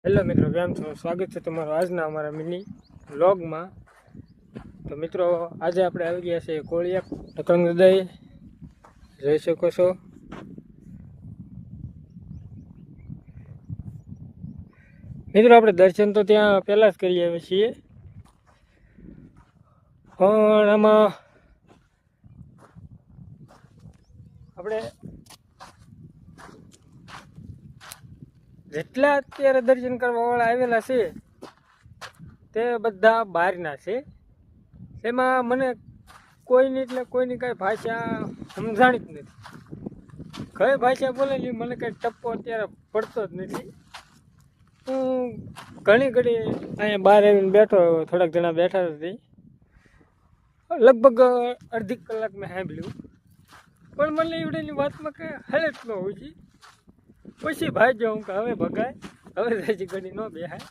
Hello મિત્રો, કેમ છો? સ્વાગત છે તમારું આજના અમારા મિની વ્લોગમાં. તો મિત્રો, આજે આપણે આવી ગયા છીએ કોળિયા નકંગ હૃદય. જોઈ શકો છો. મિત્રો, આપણે દર્શન તો ત્યાં પહેલાં જ કરી આવ્યા છીએ, પણ આમાં આપણે જેટલા અત્યારે દર્શન કરવાવાળા આવેલા છે તે બધા બહારના છે. એમાં મને કોઈની એટલે કોઈની કાંઈ ભાષા સમજાણી જ નથી. કઈ ભાષા બોલેલી મને કાંઈ ટપ્પો અત્યારે પડતો જ નથી. હું ઘણી ઘડી અહીંયા બહાર આવીને બેઠો, થોડાક જણા બેઠા હતી, લગભગ અડધી કલાક મેં સાંભળ્યું, પણ મને એવડેની વાતમાં કંઈ હાલત ન હોય છે. પછી ભાઈ જાઉં કે હવે ભગાય, હવે જાય ઘડી ન બેહાય.